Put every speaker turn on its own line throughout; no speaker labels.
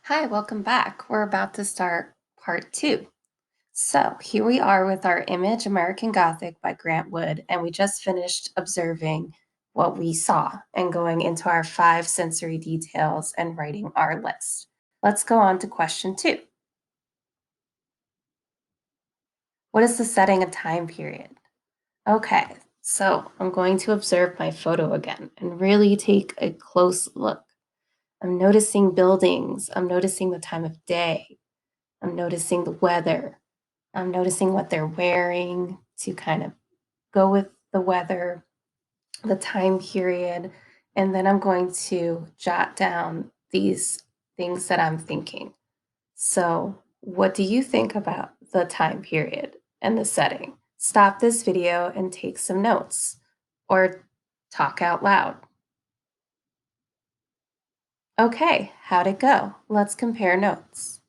Hi, welcome back. We're about to start part two. So here we are with our image American Gothic by Grant Wood, and we just finished observing what we saw and going into our five sensory details and writing our list. Let's go on to question two. What is the setting and time period? Okay, so I'm going to observe my photo again and really take a close look. I'm noticing buildings, I'm noticing the time of day, I'm noticing the weather. I'm noticing what they're wearing to kind of go with the weather, the time period, and then I'm going to jot down these things that I'm thinking. So, what do you think about the time period and the setting? Stop this video and take some notes or talk out loud. Okay, how'd it go? Let's compare notes.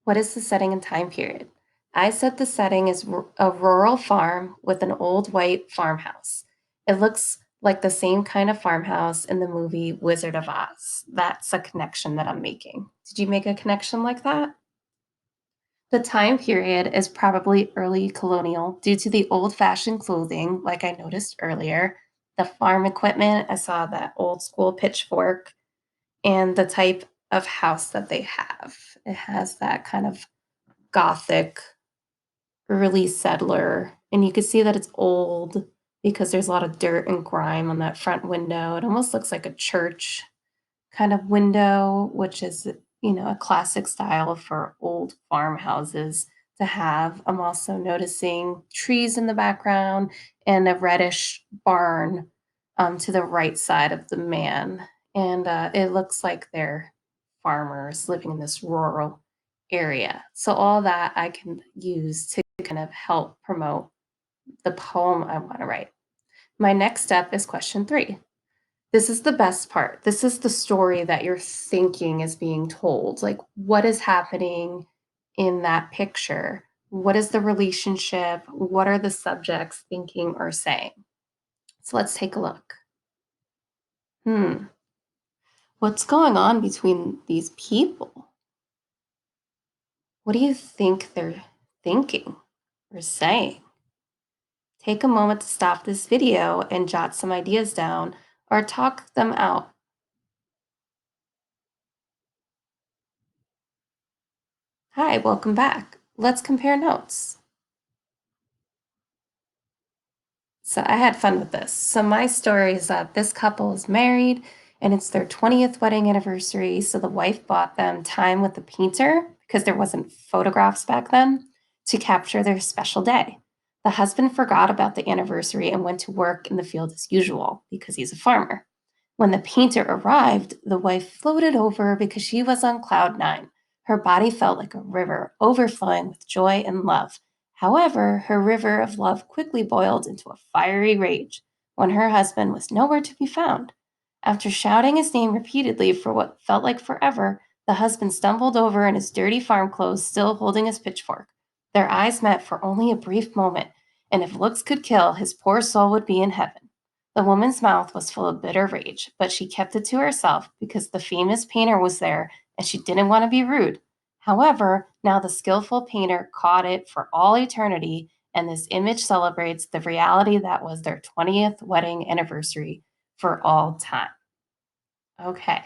What is the setting and time period? I said the setting is a rural farm with an old white farmhouse. It looks like the same kind of farmhouse in the movie Wizard of Oz. That's a connection that I'm making. Did you make a connection like that? The time period is probably early colonial due to the old fashioned clothing, like I noticed earlier, the farm equipment. I saw that old school pitchfork and the type of house that they have. It has that kind of gothic, early settler, and you can see that it's old because there's a lot of dirt and grime on that front window. It almost looks like a church kind of window, which is, a classic style for old farmhouses to have. I'm also noticing trees in the background and a reddish barn to the right side of the man. And it looks like they're farmers living in this rural area. So, all that I can use to kind of help promote the poem I want to write. My next step is question three. This is the best part. This is the story that you're thinking is being told. Like, what is happening in that picture? What is the relationship? What are the subjects thinking or saying? So let's take a look. What's going on between these people? What do you think they're thinking or saying? Take a moment to stop this video and jot some ideas down or talk them out. Hi, welcome back. Let's compare notes. So I had fun with this. So my story is that this couple is married and it's their 20th wedding anniversary. So the wife bought them time with the painter because there wasn't photographs back then to capture their special day. The husband forgot about the anniversary and went to work in the field as usual because he's a farmer. When the painter arrived, the wife floated over because she was on cloud nine. Her body felt like a river overflowing with joy and love. However, her river of love quickly boiled into a fiery rage when her husband was nowhere to be found. After shouting his name repeatedly for what felt like forever, the husband stumbled over in his dirty farm clothes, still holding his pitchfork. Their eyes met for only a brief moment, and if looks could kill, his poor soul would be in heaven. The woman's mouth was full of bitter rage, but she kept it to herself because the famous painter was there and she didn't want to be rude. However, now the skillful painter caught it for all eternity, and this image celebrates the reality that was their 20th wedding anniversary for all time. Okay.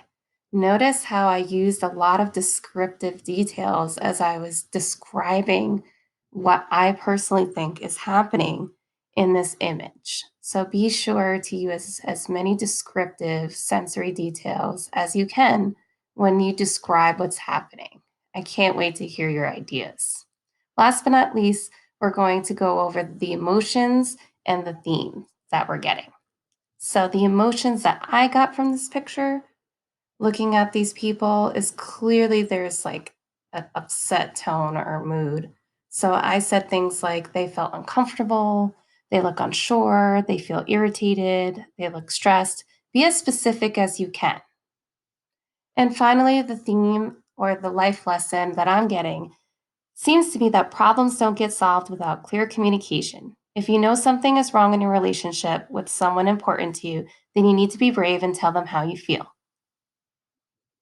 Notice how I used a lot of descriptive details as I was describing what I personally think is happening in this image. So be sure to use as many descriptive sensory details as you can when you describe what's happening. I can't wait to hear your ideas. Last but not least, we're going to go over the emotions and the themes that we're getting. So, the emotions that I got from this picture looking at these people is clearly there's like an upset tone or mood. So I said things like they felt uncomfortable, they look unsure, they feel irritated, they look stressed. Be as specific as you can. And finally, the theme or the life lesson that I'm getting seems to be that problems don't get solved without clear communication. If you know something is wrong in your relationship with someone important to you, then you need to be brave and tell them how you feel.